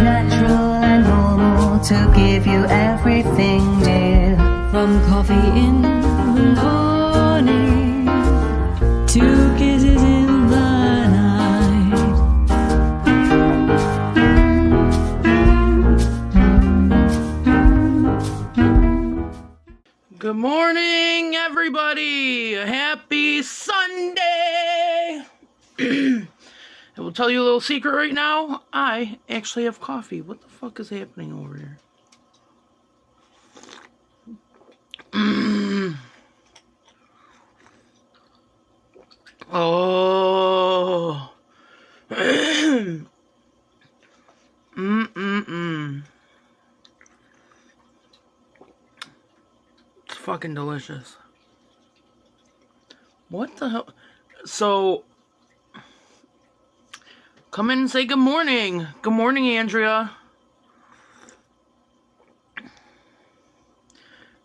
natural and normal to give you everything, dear. From coffee in the morning to kisses in the night. Good morning, everybody. Happy Sunday. I will tell you a little secret right now. I actually have coffee. What the fuck is happening over here? Oh. It's fucking delicious. What the hell? So, come in and say good morning. Good morning, Andrea.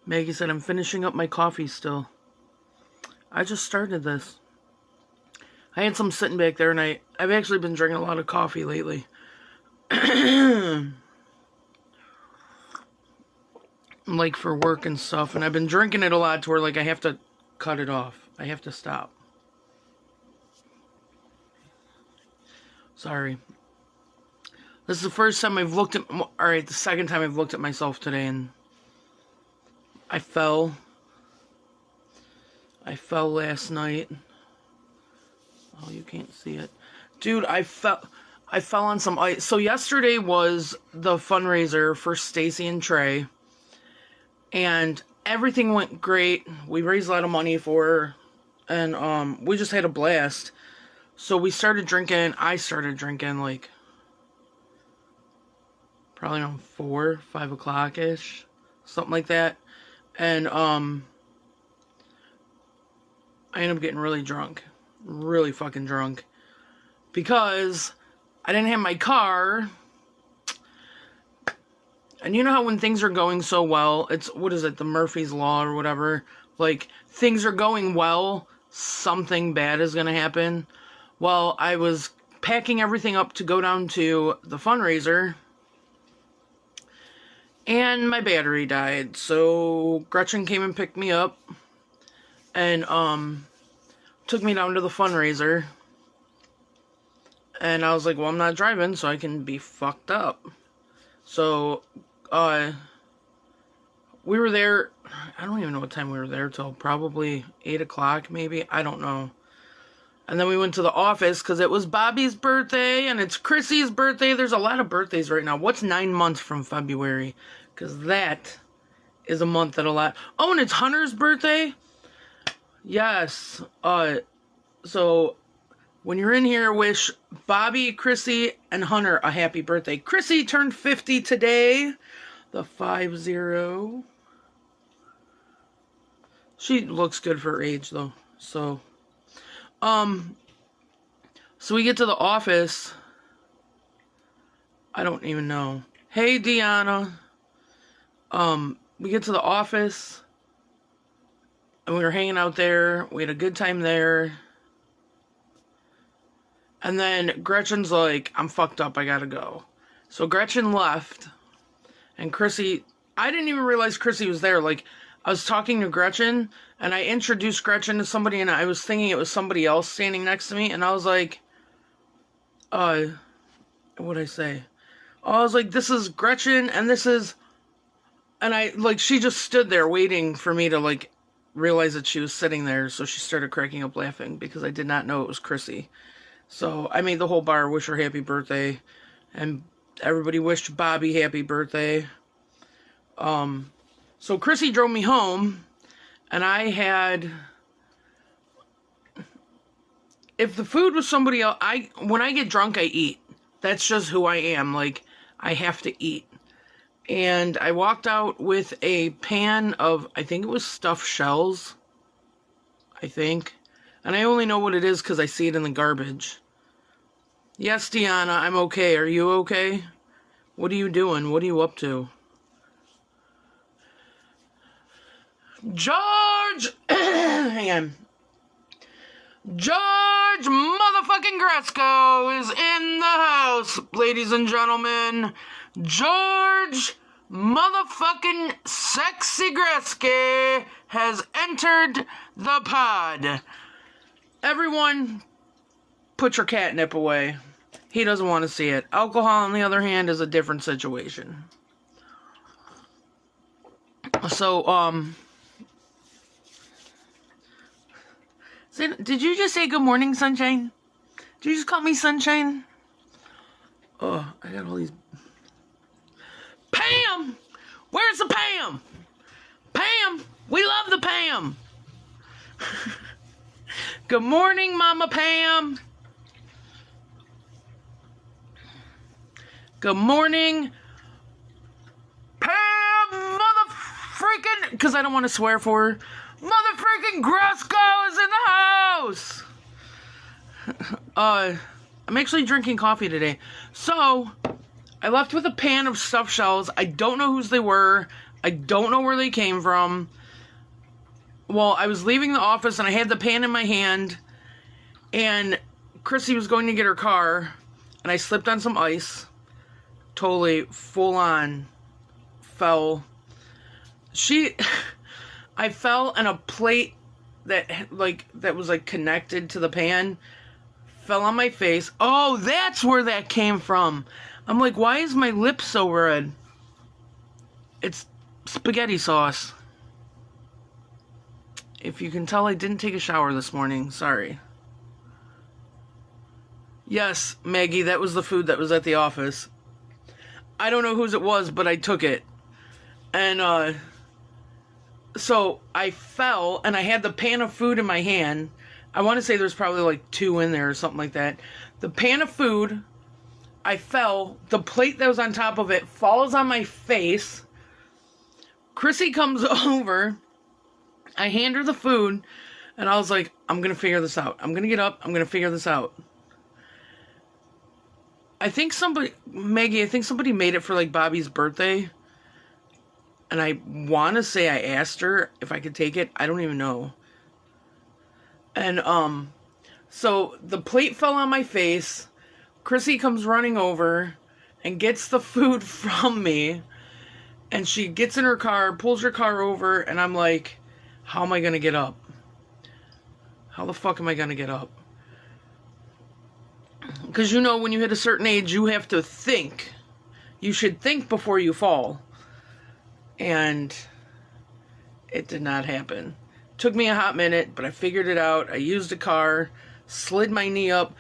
Maggie said, I'm finishing up my coffee still. I just started this. I had some sitting back there, and I've actually been drinking a lot of coffee lately. Like for work and stuff, and I've been drinking it a lot to where like I have to cut it off. I have to stop. Sorry. This is the first time I've looked at... Alright, the second time I've looked at myself today, and I fell. I fell last night. Oh, you can't see it. Dude, I fell on some ice. So yesterday was the fundraiser for Stacy and Trey. And everything went great. We raised a lot of money for her. And we just had a blast. So we started drinking. I started drinking like probably around 4, 5 o'clock-ish. Something like that. And I ended up getting really drunk. Really fucking drunk. Because I didn't have my car. And you know how when things are going so well, it's, what is it, the Murphy's Law or whatever? Like, things are going well, something bad is going to happen. Well, I was packing everything up to go down to the fundraiser, and my battery died. So Gretchen came and picked me up, and took me down to the fundraiser. And I was like, well, I'm not driving, so I can be fucked up. So, we were there, I don't even know what time we were there till, probably 8 o'clock, maybe, I don't know. And then we went to the office, because it was Bobby's birthday, and it's Chrissy's birthday. There's a lot of birthdays right now. What's 9 months from February? Because that is a month that a lot... Oh, and it's Hunter's birthday? Yes. So, when you're in here, wish Bobby, Chrissy, and Hunter a happy birthday. Chrissy turned 50 today. The 50. She looks good for her age, though. So we get to the office. I don't even know. Hey, Deanna. We get to the office, and we were hanging out there. We had a good time there. And then Gretchen's like, I'm fucked up, I gotta go. So Gretchen left, and Chrissy, I didn't even realize Chrissy was there. Like, I was talking to Gretchen, and I introduced Gretchen to somebody, and I was thinking it was somebody else standing next to me, and I was like, what'd I say? I was like, this is Gretchen, and this is, and I, like, she just stood there waiting for me to, like, realize that she was sitting there, so she started cracking up laughing, because I did not know it was Chrissy. So I made the whole bar wish her happy birthday, and everybody wished Bobby happy birthday. So Chrissy drove me home, and I had, if the food was somebody else, when I get drunk, I eat. That's just who I am. Like, I have to eat. And I walked out with a pan of, I think it was stuffed shells. I think. And I only know what it is because I see it in the garbage. Yes, Deanna, I'm okay. Are you okay? What are you doing? What are you up to? George! Hang on. George motherfucking Gresco is in the house, ladies and gentlemen. George motherfucking Sexy Gresky has entered the pod. Everyone, put your catnip away. He doesn't want to see it. Alcohol, on the other hand, is a different situation. So, did you just say good morning, sunshine? Did you just call me sunshine? Oh, I got all these. Pam! Where's the Pam? Pam! We love the Pam! Good morning, Mama Pam! Good morning, Pam! Mother freaking. Because I don't want to swear for her. Mother freaking Gresco is in the house! I'm actually drinking coffee today. So, I left with a pan of stuffed shells. I don't know whose they were. I don't know where they came from. Well, I was leaving the office and I had the pan in my hand. And Chrissy was going to get her car. And I slipped on some ice. Totally full on fell. I fell and a plate that was connected to the pan fell on my face. Oh, that's where that came from. I'm like, why is my lip so red? It's spaghetti sauce. If you can tell, I didn't take a shower this morning. Sorry. Yes, Maggie, that was the food that was at the office. I don't know whose it was, but I took it. And, so I fell, and I had the pan of food in my hand. I want to say there's probably like 2 in there or something like that. The pan of food, I fell. The plate that was on top of it falls on my face. Chrissy comes over. I hand her the food, and I was like, I'm going to figure this out. I'm going to get up. I'm going to figure this out. Maggie, I think somebody made it for like Bobby's birthday. And I want to say I asked her if I could take it. I don't even know. And, so the plate fell on my face. Chrissy comes running over and gets the food from me. And she gets in her car, pulls her car over, and I'm like, how am I going to get up? How the fuck am I going to get up? Because you know, when you hit a certain age, you have to think. You should think before you fall. And it did not happen. Took me a hot minute, but I figured it out. I used a car, slid my knee up,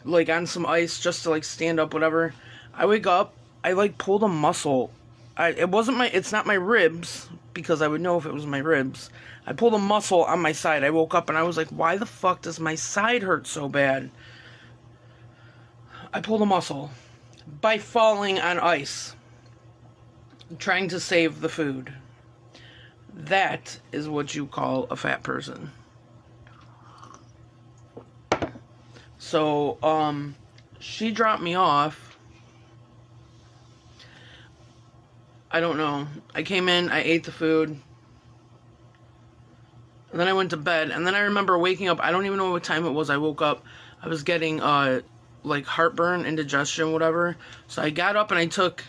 like on some ice just to like stand up, whatever. I wake up, I like pulled a muscle. It's not my ribs, because I would know if it was my ribs. I pulled a muscle on my side. I woke up and I was like, why the fuck does my side hurt so bad? I pulled a muscle by falling on ice. Trying to save the food. That is what you call a fat person. So, she dropped me off. I don't know. I came in, I ate the food. And then I went to bed. And then I remember waking up. I don't even know what time it was. I woke up. I was getting, like heartburn, indigestion, whatever. So I got up and I took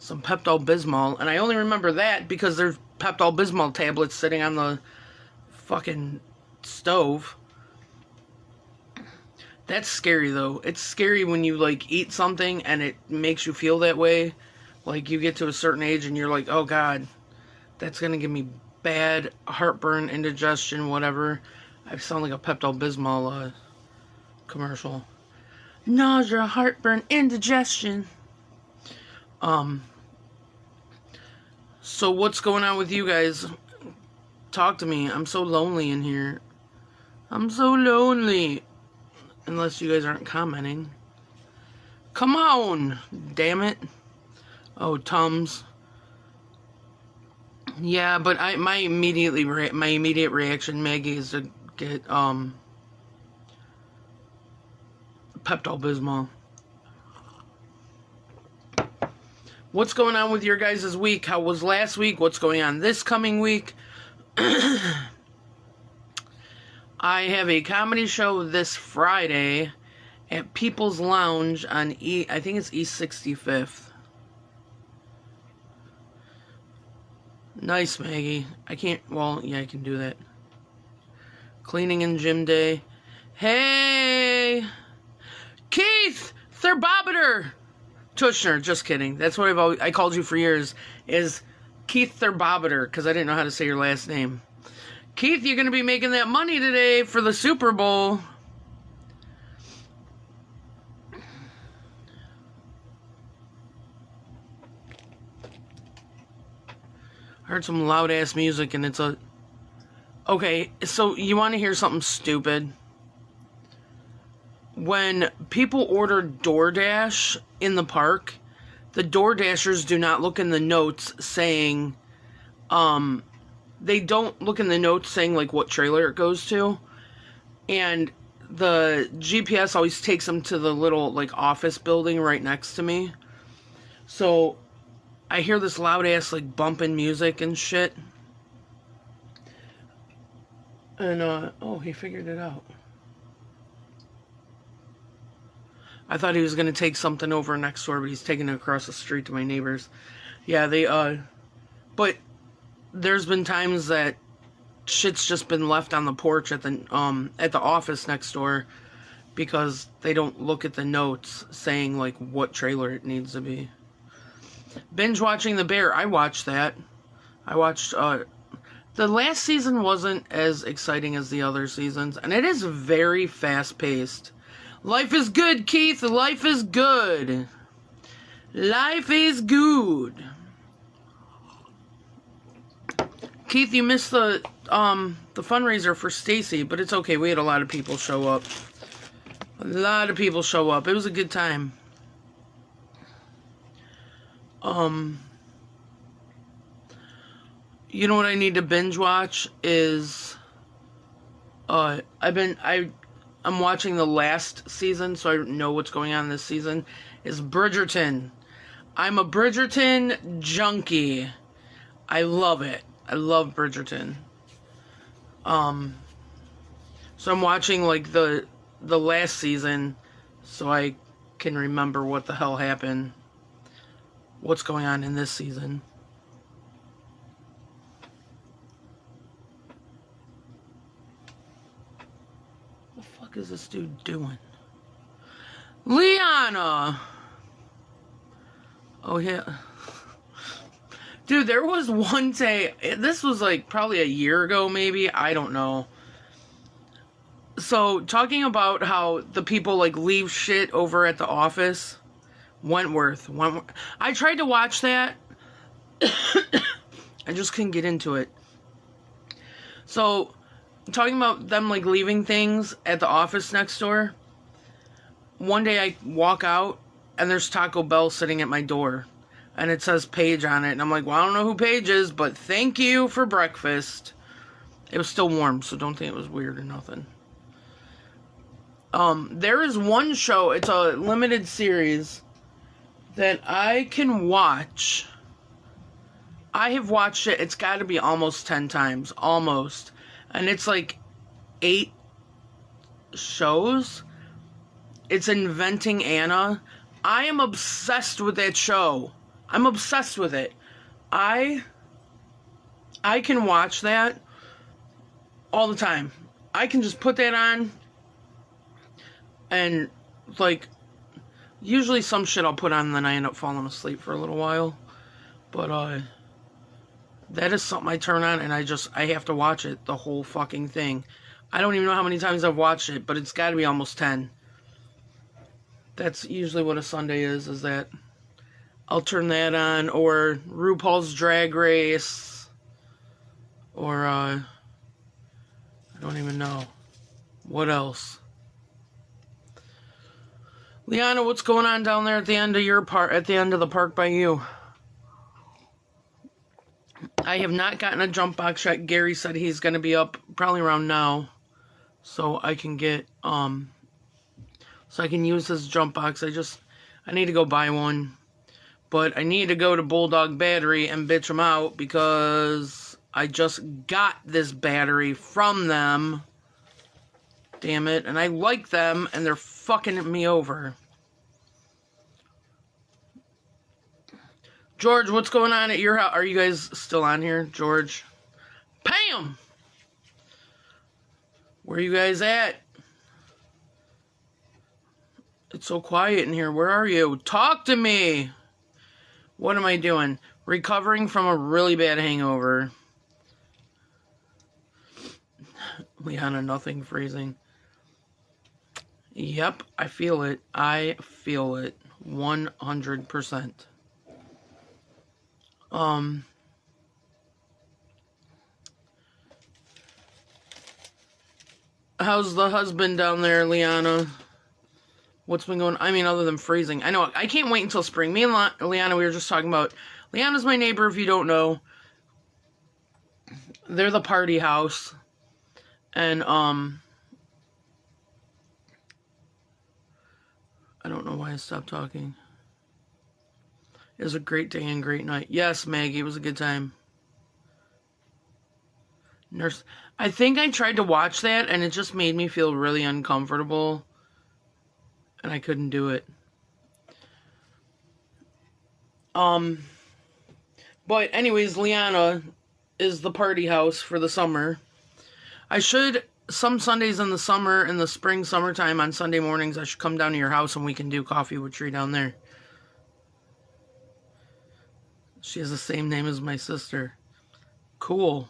some Pepto-Bismol, and I only remember that because there's Pepto-Bismol tablets sitting on the fucking stove. That's scary, though. It's scary when you, like, eat something and it makes you feel that way. Like, you get to a certain age and you're like, oh, God, that's gonna give me bad heartburn, indigestion, whatever. I sound like a Pepto-Bismol, commercial. Nausea, heartburn, indigestion. So what's going on with you guys? Talk to me. I'm so lonely in here. I'm so lonely. Unless you guys aren't commenting. Come on, damn it. Oh, Tums. Yeah, but my immediate reaction, Maggie, is to get Pepto-Bismol. What's going on with your guys' week? How was last week? What's going on this coming week? I have a comedy show this Friday at People's Lounge on I think it's East 65th. Nice, Maggie. I can't, well, yeah, I can do that. Cleaning and gym day. Hey! Keith! Therbometer! Tushner, just kidding. That's what I called you for years, is Keith Therbometer, because I didn't know how to say your last name. Keith, you're going to be making that money today for the Super Bowl. I heard some loud-ass music, and it's a... Okay, so you want to hear something stupid? When people order DoorDash in the park, the DoorDashers do not look in the notes saying... They don't look in the notes saying, like, what trailer it goes to. And the GPS always takes them to the little, like, office building right next to me. So... I hear this loud-ass, like, bumping music and shit. And, oh, he figured it out. I thought he was going to take something over next door, but he's taking it across the street to my neighbors. Yeah, but there's been times that shit's just been left on the porch at the office next door because they don't look at the notes saying, like, what trailer it needs to be. Binge watching The Bear. I watched that. I watched, the last season wasn't as exciting as the other seasons, and it is very fast-paced. Life is good, Keith. Life is good. Life is good. Keith, you missed the fundraiser for Stacy, but it's okay. We had a lot of people show up. A lot of people show up. It was a good time. You know what I need to binge watch is, I'm watching the last season, so I know what's going on this season, is Bridgerton. I'm a Bridgerton junkie. I love it. I love Bridgerton. So I'm watching, like, the last season, so I can remember what the hell happened. What's going on in this season. What the fuck is this dude doing? Liana! Oh, yeah. Dude, there was one day, this was like probably a year ago, maybe, I don't know. So, talking about how the people, like, leave shit over at the office... Wentworth. I tried to watch that. I just couldn't get into it. So, talking about them, like, leaving things at the office next door. One day I walk out, and there's Taco Bell sitting at my door. And it says Paige on it. And I'm like, well, I don't know who Paige is, but thank you for breakfast. It was still warm, so don't think it was weird or nothing. There is one show, it's a limited series... that I can watch. I have watched it, it's got to be almost 10 times. Almost. And it's like 8 shows. It's Inventing Anna. I am obsessed with that show. I'm obsessed with it. I can watch that all the time. I can just put that on and, like... Usually some shit I'll put on and then I end up falling asleep for a little while. But, that is something I turn on and I have to watch it, the whole fucking thing. I don't even know how many times I've watched it, but it's gotta be almost 10. That's usually what a Sunday is that I'll turn that on, or RuPaul's Drag Race, or, I don't even know. What else? Liana, what's going on down there at the end of your park, at the end of the park by you? I have not gotten a jump box yet. Gary said he's going to be up probably around now, so I can get, so I can use his jump box. I need to go buy one, but I need to go to Bulldog Battery and bitch them out because I just got this battery from them. damn it. And I like them, and they're fucking me over. George, what's going on at your house? Are you guys still on here, George? Pam! Where are you guys at? It's so quiet in here. Where are you? Talk to me! What am I doing? Recovering from a really bad hangover. Liana, nothing freezing. Yep, I feel it. I feel it. 100%. How's the husband down there, Liana? What's been going on? I mean, other than freezing. I know, I can't wait until spring. Me and Liana, we were just talking about... Liana's my neighbor, if you don't know. They're the party house. And, I don't know why I stopped talking. It was a great day and great night. Yes, Maggie, it was a good time. Nurse... I think I tried to watch that, and it just made me feel really uncomfortable. And I couldn't do it. But anyways, Liana is the party house for the summer. I should, some Sundays in the summer, in the spring, summertime, on Sunday mornings, I should come down to your house and we can do coffee with Tree down there. She has the same name as my sister. Cool.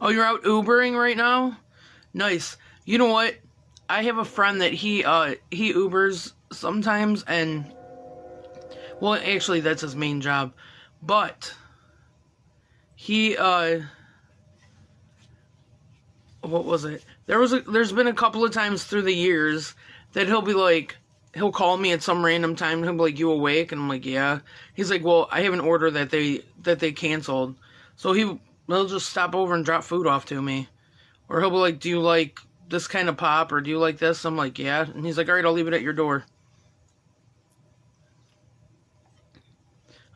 Oh, you're out Ubering right now? Nice. You know what? I have a friend that he Ubers sometimes, and... Well, actually, that's his main job. But... He, what was it? There's been a couple of times through the years that he'll be like... He'll call me at some random time, and he'll be like, you awake? And I'm like, yeah. He's like, well, I have an order that they canceled. So he'll just stop over and drop food off to me. Or he'll be like, do you like this kind of pop, or do you like this? I'm like, yeah. And he's like, all right, I'll leave it at your door.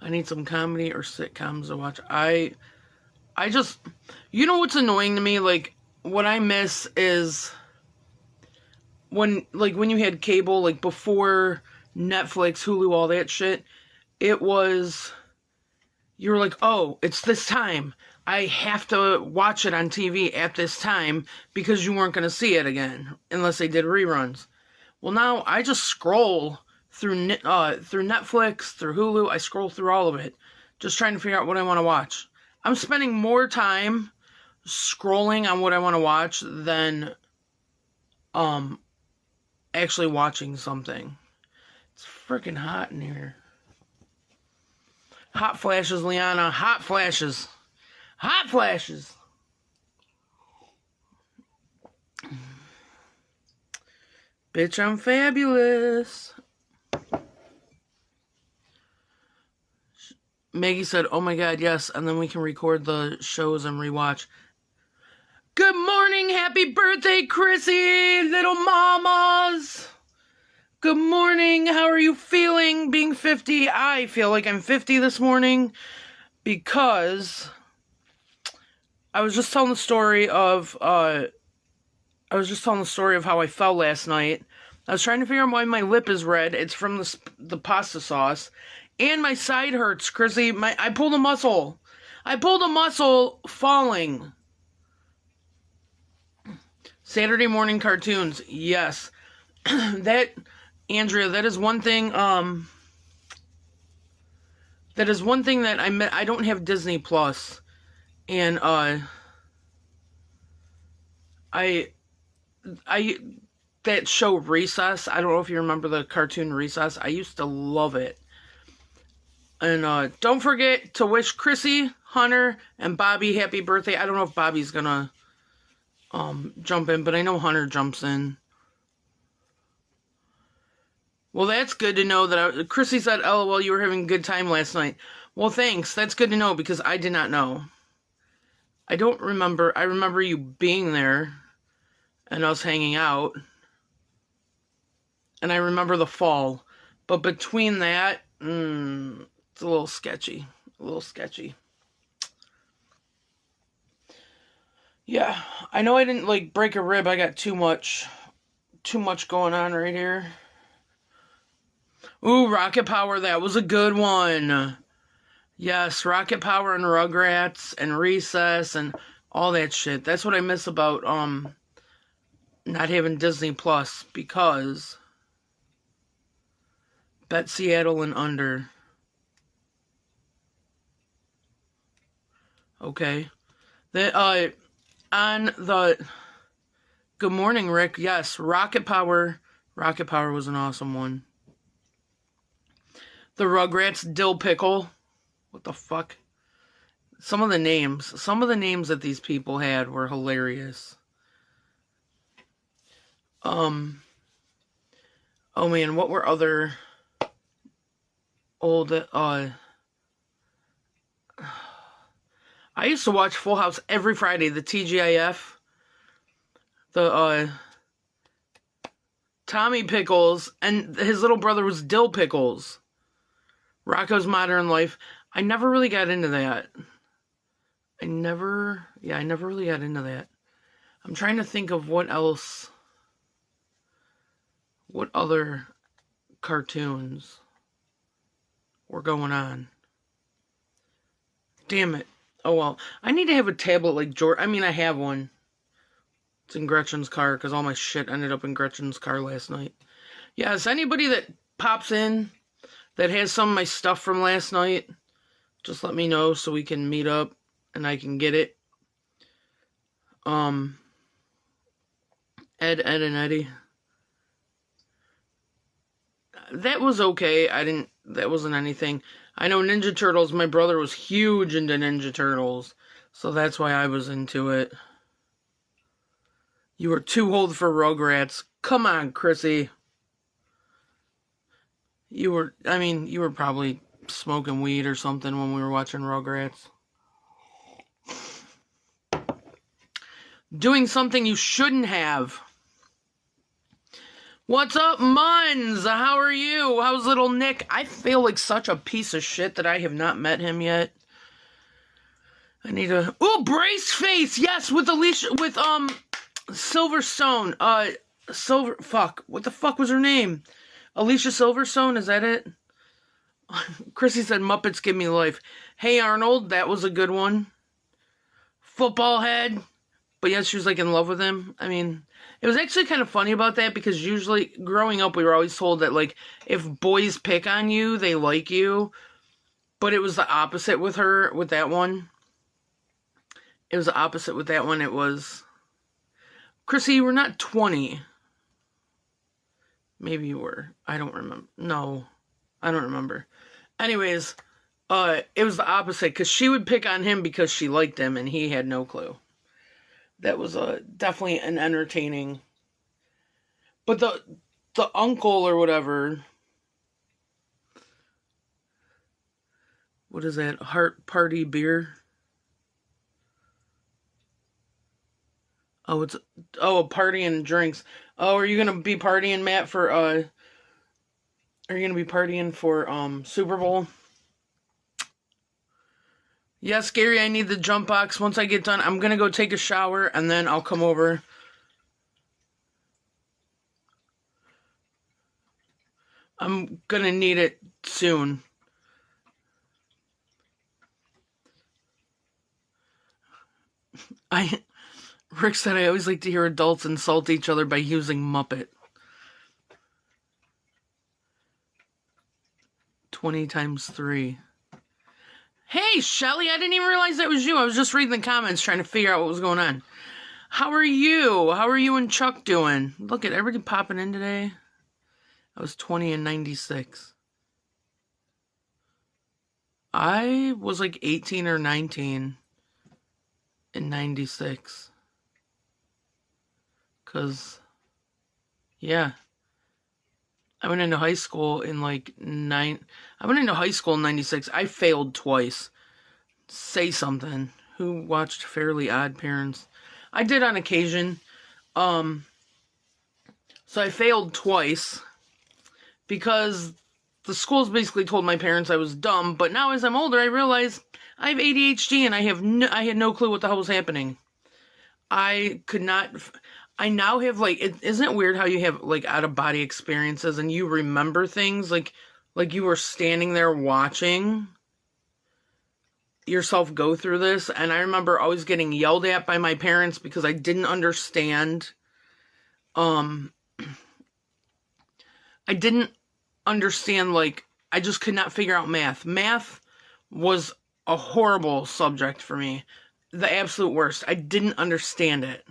I need some comedy or sitcoms to watch. I just, you know what's annoying to me? Like, what I miss is when you had cable, like before Netflix, Hulu, all that shit, it was, you were like, oh, it's this time. I have to watch it on TV at this time because you weren't going to see it again unless they did reruns. Well, now I just scroll through Netflix, through Hulu. I scroll through all of it, just trying to figure out what I want to watch. I'm spending more time scrolling on what I want to watch than actually watching something. It's freaking hot in here. Hot flashes, Liana. Hot flashes. Hot flashes. Bitch, I'm fabulous. Maggie said, oh my god, yes, and then we can record the shows and rewatch. Good morning, happy birthday, Chrissy, little mamas. Good morning, how are you feeling being 50? I feel like I'm 50 this morning because I was just telling the story of how I fell last night. I was trying to figure out why my lip is red. It's from the pasta sauce. And my side hurts, Chrissy. I pulled a muscle. I pulled a muscle falling. Saturday morning cartoons. Yes. Andrea, that is one thing, that I don't have Disney Plus. And, that show Recess, I don't know if you remember the cartoon Recess. I used to love it. And, don't forget to wish Chrissy, Hunter, and Bobby happy birthday. I don't know if Bobby's gonna, jump in, but I know Hunter jumps in. Well, that's good to know that Chrissy said, LOL, you were having a good time last night. Well, thanks. That's good to know because I did not know. I don't remember. I remember you being there and us hanging out. And I remember the fall. But between that, it's a little sketchy. A little sketchy. Yeah, I know I didn't like break a rib. I got too much going on right here. Ooh, Rocket Power, that was a good one. Yes, Rocket Power and Rugrats and Recess and all that shit. That's what I miss about not having Disney Plus, because Bet Seattle and under. Okay. On the Good morning, Rick. Yes, Rocket Power. Rocket Power was an awesome one. The Rugrats Dill Pickle. What the fuck? Some of the names that these people had were hilarious. Oh man, what were other old I used to watch Full House every Friday, the TGIF. The Tommy Pickles, and his little brother was Dill Pickles. Rocco's Modern Life. I never really got into that. I never really got into that. I'm trying to think of what other cartoons were going on. Damn it. Oh well. I need to have a tablet like George. I mean, I have one. It's in Gretchen's car, because all my shit ended up in Gretchen's car last night. Yes, anybody that pops in that has some of my stuff from last night, just let me know so we can meet up and I can get it. Ed, and Eddie. That was okay. That wasn't anything. I know Ninja Turtles, my brother was huge into Ninja Turtles, so that's why I was into it. You were too old for Rugrats. Come on, Chrissy. You were probably smoking weed or something when we were watching Rugrats. Doing something you shouldn't have. What's up, Muns? How are you? How's little Nick? I feel like such a piece of shit that I have not met him yet. I need to... Ooh, Brace Face! Yes, with Alicia... With, Silverstone. Fuck. What the fuck was her name? Alicia Silverstone? Is that it? Chrissy said, Muppets Give Me Life. Hey Arnold, that was a good one. Football Head. But yes, she was like in love with him. I mean, it was actually kind of funny about that, because usually growing up we were always told that like if boys pick on you, they like you. But it was the opposite with her, with that one. It was the opposite with that one. It was, Chrissy, you were not 20. Maybe you were. I don't remember. No, I don't remember. Anyways, it was the opposite, because she would pick on him because she liked him and he had no clue. That was definitely an entertaining. But the uncle or whatever, what is that? Heart Party Beer? Oh, it's a party and drinks. Oh, are you gonna be partying, Matt, for are you gonna be partying for Super Bowl? Yes, Gary, I need the jump box. Once I get done, I'm gonna go take a shower and then I'll come over. I'm gonna need it soon. Rick said I always like to hear adults insult each other by using Muppet. 20 times 3. Hey, Shelly, I didn't even realize that was you. I was just reading the comments trying to figure out what was going on. How are you? How are you and Chuck doing? Look at everybody popping in today. I was 20 and 96. I was like 18 or 19 in 96. Because, yeah. I went into high school in like I went into high school in 96. I failed twice. Say something. Who watched Fairly Odd Parents? I did on occasion. So I failed twice because the schools basically told my parents I was dumb. But now as I'm older, I realize I have ADHD and I had no clue what the hell was happening. I could not. I now have like, isn't it weird how you have like out of body experiences and you remember things like you were standing there watching yourself go through this? And I remember always getting yelled at by my parents because I didn't understand. I didn't understand, like, I just could not figure out math. Math was a horrible subject for me. The absolute worst. I didn't understand it.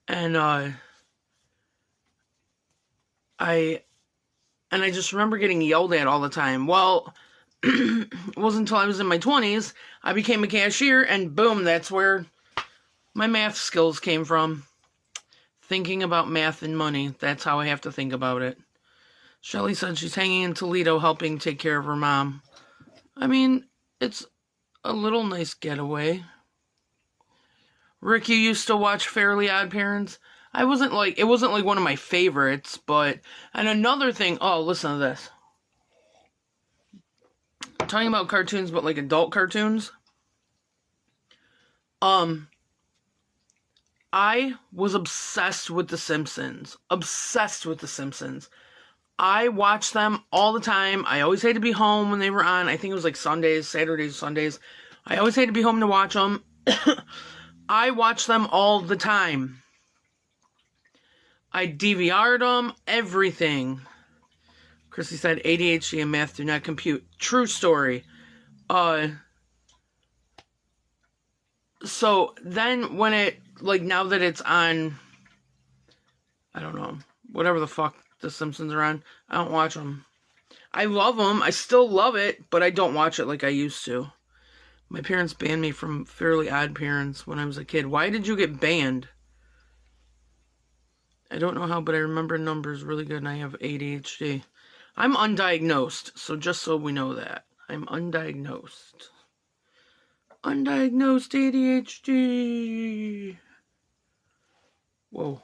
And I just remember getting yelled at all the time. Well, it wasn't until I was in my 20s, I became a cashier, and boom, that's where my math skills came from. Thinking about math and money, that's how I have to think about it. Shelly said she's hanging in Toledo helping take care of her mom. I mean, it's a little nice getaway. Rick, you used to watch Fairly Odd Parents? It wasn't like one of my favorites, but, and another thing, oh, listen to this. I'm talking about cartoons, but like adult cartoons. I was obsessed with The Simpsons. Obsessed with The Simpsons. I watched them all the time. I always had to be home when they were on. I think it was like Sundays, Saturdays, Sundays. I always had to be home to watch them. I watched them all the time. I DVR'd them, everything. Chrissy said ADHD and math do not compute. True story. So then when it, like, now that it's on, I don't know, whatever the fuck The Simpsons are on, I don't watch them. I love them. I still love it, but I don't watch it like I used to. My parents banned me from Fairly Odd Parents when I was a kid. Why did you get banned? I don't know how, but I remember numbers really good, and I have ADHD. I'm undiagnosed, so just so we know that. I'm undiagnosed. Undiagnosed ADHD. Whoa.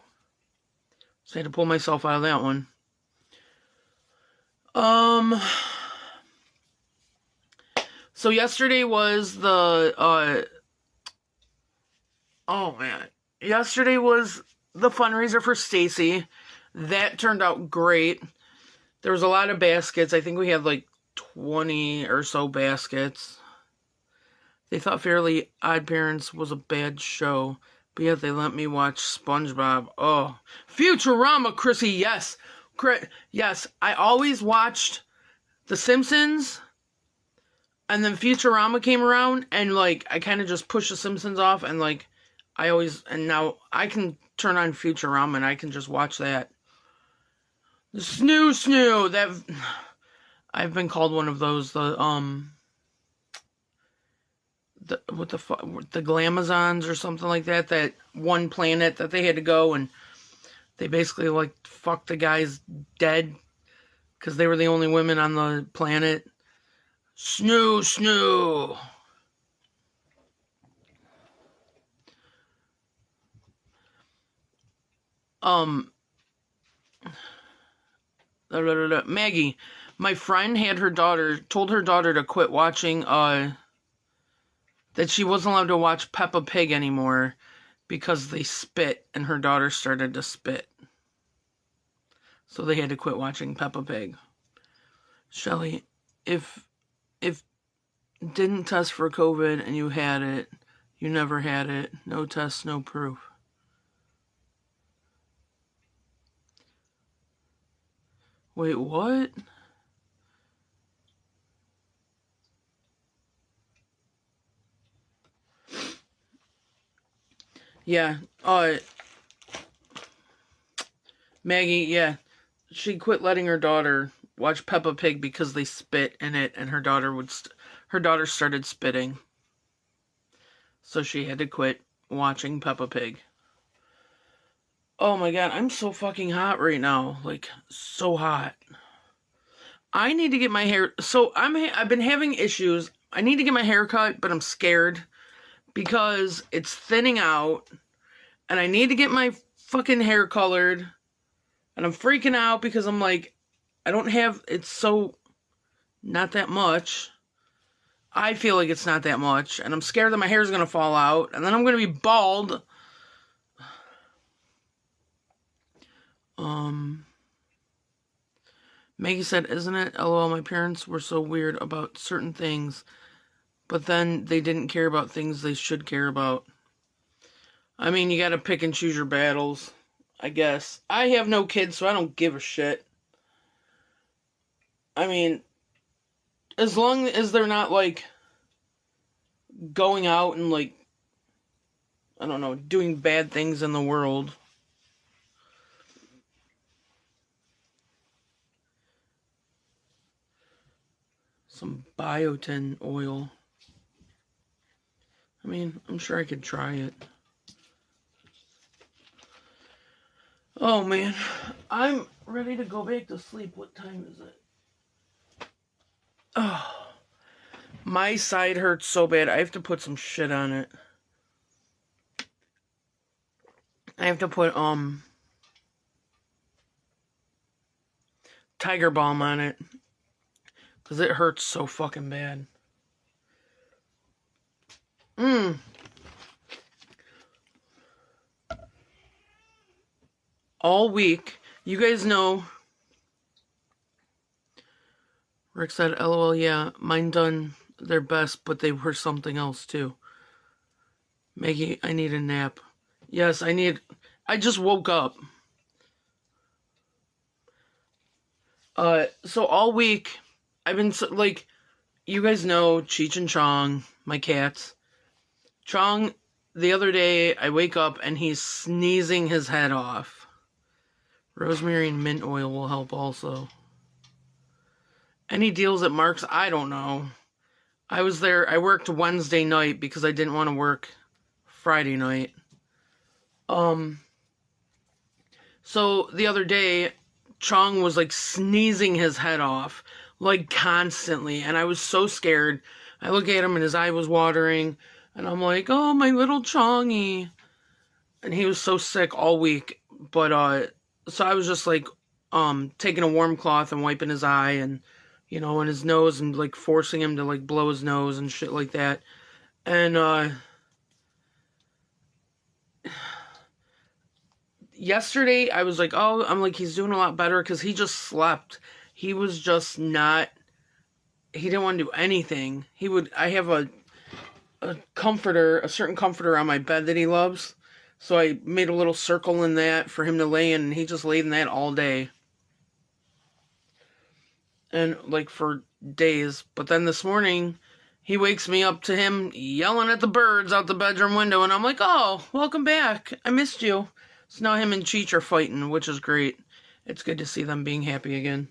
So I had to pull myself out of that one. So yesterday was the, oh man. Yesterday was the fundraiser for Stacy. That turned out great. There was a lot of baskets. I think we had like 20 or so baskets. They thought Fairly Odd Parents was a bad show, but yet they let me watch SpongeBob. Oh, Futurama, Chrissy, yes. Yes, I always watched The Simpsons, and then Futurama came around, and like, I kind of just pushed The Simpsons off, and like, and now I can turn on Futurama, and I can just watch that. The snoo, that, I've been called one of those, the Glamazons or something like that, that one planet that they had to go, and they basically like fucked the guys dead because they were the only women on the planet. Snoo. Maggie, my friend told her daughter to quit watching, that she wasn't allowed to watch Peppa Pig anymore because they spit, and her daughter started to spit. So they had to quit watching Peppa Pig. Shelly, if didn't test for COVID and you had it, you never had it. No test, no proof. Wait, what? Yeah, Maggie, yeah. She quit letting her daughter watch Peppa Pig because they spit in it, and her daughter started spitting. So she had to quit watching Peppa Pig. Oh my god, I'm so fucking hot right now. Like, so hot. I need to get my hair... So, I've been having issues. I need to get my hair cut, but I'm scared because it's thinning out, and I need to get my fucking hair colored, and I'm freaking out because I'm like, it's so not that much. I feel like it's not that much, and I'm scared that my hair is going to fall out, and then I'm going to be bald. Maggie said, isn't it? LOL, my parents were so weird about certain things, but then they didn't care about things they should care about. I mean, you gotta pick and choose your battles, I guess. I have no kids, so I don't give a shit. I mean, as long as they're not, like, going out and, like, I don't know, doing bad things in the world. Some biotin oil. I mean, I'm sure I could try it. Oh, man. I'm ready to go back to sleep. What time is it? Oh. My side hurts so bad. I have to put some shit on it. I have to put, Tiger Balm on it. Because it hurts so fucking bad. All week. You guys know. Rick said, LOL, yeah, mine done their best, but they were something else too. Maggie, I need a nap. Yes, I just woke up. So all week, I've been, like, you guys know Cheech and Chong, my cats. Chong, the other day, I wake up and he's sneezing his head off. Rosemary and mint oil will help also. Any deals at Mark's? I don't know. I was there, I worked Wednesday night because I didn't want to work Friday night. So the other day, Chong was like sneezing his head off, like constantly, and I was so scared. I look at him and his eye was watering, and I'm like, oh, my little Chongy. And he was so sick all week, but, so I was just like, taking a warm cloth and wiping his eye and, you know, and his nose and like forcing him to like blow his nose and shit like that. And, yesterday I was like, oh, I'm like, he's doing a lot better because he just slept. He was just not, he didn't want to do anything. I have a comforter, a certain comforter on my bed that he loves. So I made a little circle in that for him to lay in, and he just laid in that all day. And like for days. But then this morning, he wakes me up to him yelling at the birds out the bedroom window, and I'm like, oh, welcome back. I missed you. So now him and Cheech are fighting, which is great. It's good to see them being happy again.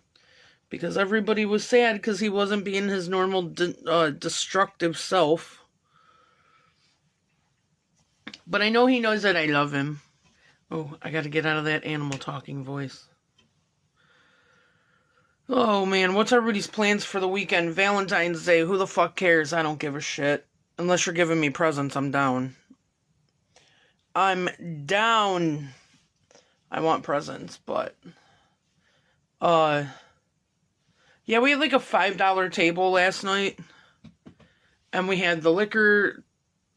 Because everybody was sad because he wasn't being his normal destructive self. But I know he knows that I love him. Oh, I gotta get out of that animal talking voice. Oh man, what's everybody's plans for the weekend? Valentine's Day, who the fuck cares? I don't give a shit. Unless you're giving me presents, I'm down. I'm down. I want presents, but... Yeah, we had like a $5 table last night. And we had the liquor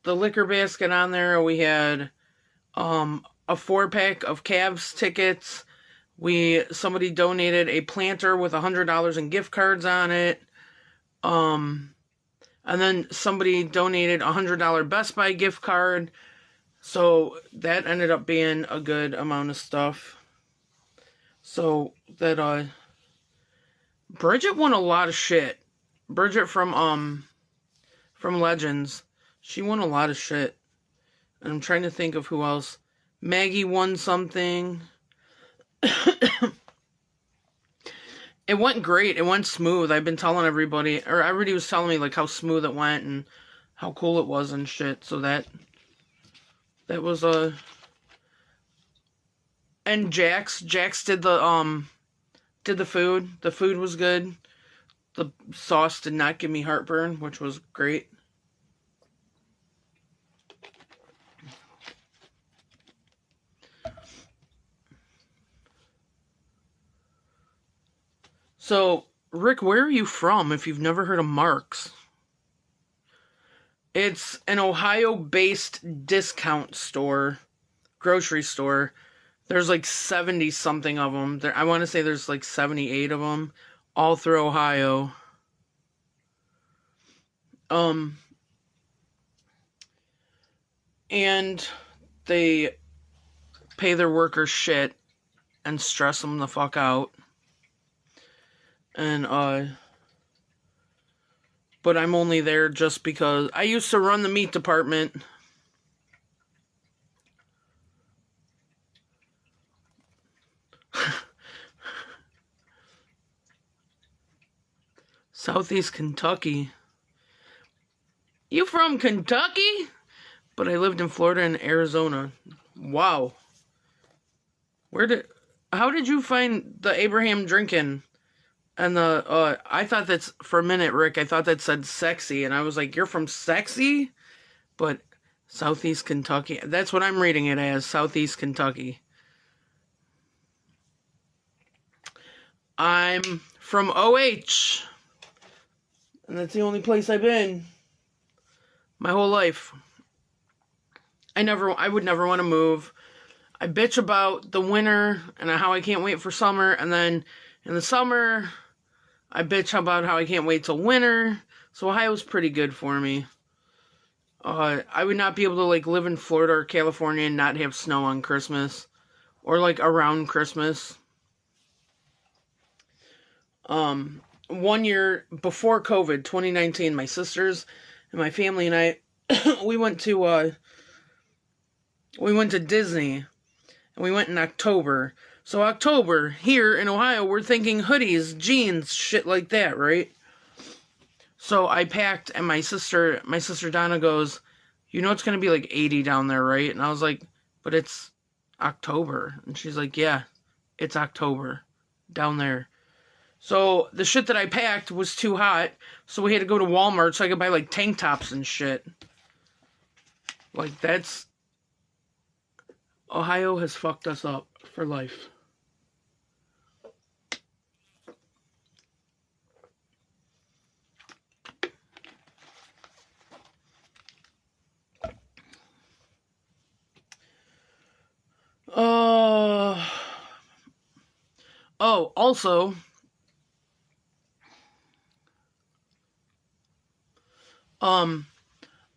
basket on there. We had a 4-pack of Cavs tickets. Somebody donated a planter with $100 in gift cards on it. And then somebody donated a $100 Best Buy gift card. So that ended up being a good amount of stuff. So that Bridget won a lot of shit. Bridget from Legends. She won a lot of shit. And I'm trying to think of who else. Maggie won something. It went great. It went smooth. I've been telling everybody, or everybody was telling me like how smooth it went and how cool it was and shit. So that was and Jax did the food. The food was good. The sauce did not give me heartburn, which was great. So, Rick, where are you from if you've never heard of Mark's? It's an Ohio-based discount store, grocery store. There's like 70 something of them. I want to say there's like 78 of them all through Ohio. And they pay their workers shit and stress them the fuck out. And but I'm only there just because I used to run the meat department. Southeast Kentucky. You from Kentucky? But I lived in Florida and Arizona. Wow. How did you find the Abraham drinking? And I thought that's, for a minute, Rick, I thought that said sexy. And I was like, you're from sexy? But Southeast Kentucky. That's what I'm reading it as, Southeast Kentucky. I'm from OH. And that's the only place I've been my whole life. I would never want to move. I bitch about the winter and how I can't wait for summer. And then in the summer, I bitch about how I can't wait till winter. So Ohio's pretty good for me. I would not be able to like live in Florida or California and not have snow on Christmas. Or like around Christmas. 1 year before COVID, 2019, my sisters and my family and I, we went to Disney, and we went in October. So October, here in Ohio, we're thinking hoodies, jeans, shit like that, right? So I packed, and my sister Donna goes, you know it's gonna be like 80 down there, right? And I was like, but it's October. And she's like, yeah, it's October down there. So the shit that I packed was too hot, so we had to go to Walmart so I could buy like tank tops and shit. Like Ohio has fucked us up for life.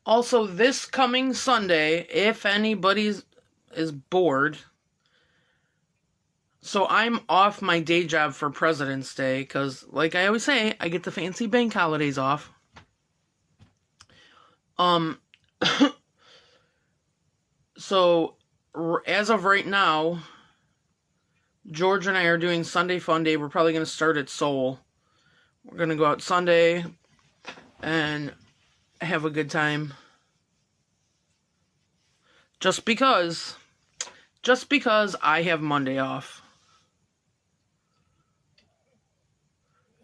Also, this coming Sunday, if anybody is bored, so I'm off my day job for President's Day, because, like I always say, I get the fancy bank holidays off. So, as of right now, George and I are doing Sunday Fun Day. We're probably going to start at Seoul. We're going to go out Sunday and have a good time. Just because I have Monday off.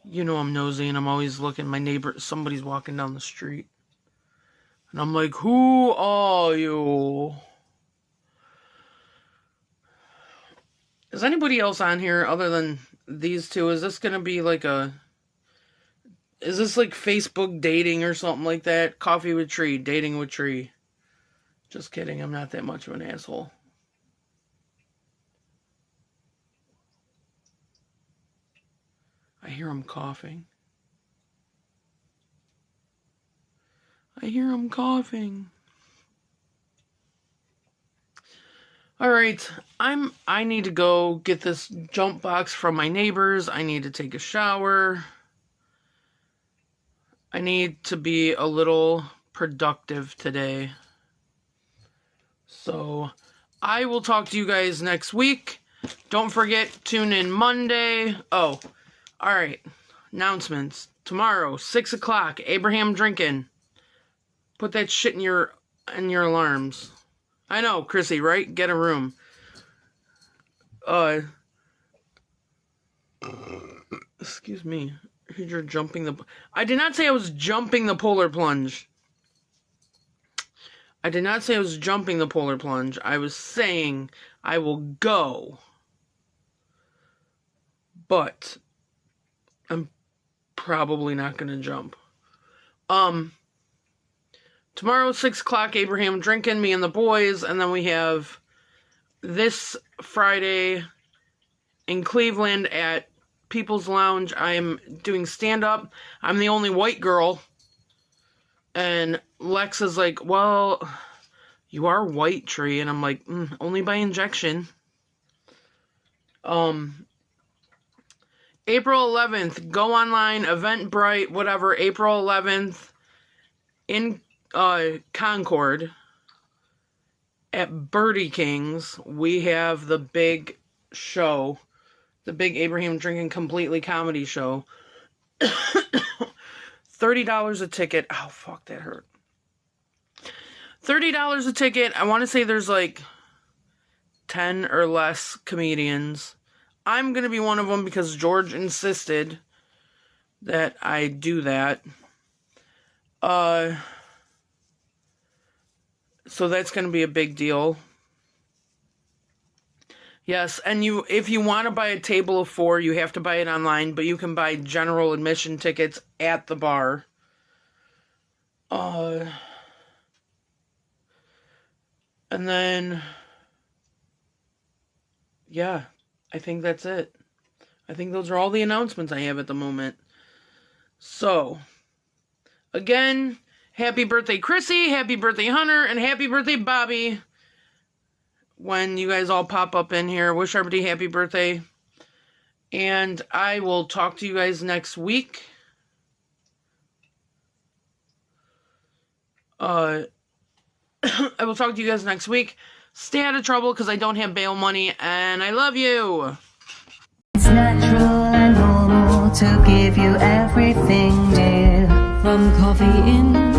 You know I'm nosy and I'm always looking. My neighbor, somebody's walking down the street. And I'm like, who are you? Is anybody else on here other than these two? Is this gonna be like is this like Facebook dating or something like that? Coffee with Tree, dating with Tree. Just kidding, I'm not that much of an asshole. I hear him coughing. Alright, I need to go get this jump box from my neighbors. I need to take a shower. I need to be a little productive today. So, I will talk to you guys next week. Don't forget, tune in Monday. Oh, alright. Announcements. Tomorrow, 6 o'clock, Abraham drinking. Put that shit in your alarms. I know, Chrissy, right? Get a room. Excuse me. You're jumping I did not say I was jumping the polar plunge. I did not say I was jumping the polar plunge. I was saying I will go. But I'm probably not going to jump. tomorrow, 6 o'clock, Abraham drinking, me and the boys. And then we have this Friday in Cleveland at People's Lounge. I'm doing stand-up. I'm the only white girl. And Lex is like, well, you are white, Tree. And I'm like, only by injection. April 11th, go online, Eventbrite, whatever, April 11th, in Concord, at Birdie King's, we have the big show, the big Abraham Drinking Completely comedy show. $30 a ticket. Oh, fuck, that hurt. $30 a ticket. I want to say there's like 10 or less comedians. I'm going to be one of them because George insisted that I do that. So that's going to be a big deal. Yes, and if you want to buy a table of 4, you have to buy it online, but you can buy general admission tickets at the bar. And then, yeah, I think that's it. I think those are all the announcements I have at the moment. So, again, happy birthday, Chrissy, happy birthday, Hunter, and happy birthday, Bobby. When you guys all pop up in here, wish everybody happy birthday. And I will talk to you guys next week. I will talk to you guys next week. Stay out of trouble because I don't have bail money, and I love you. It's natural and normal to give you everything, dear. From coffee in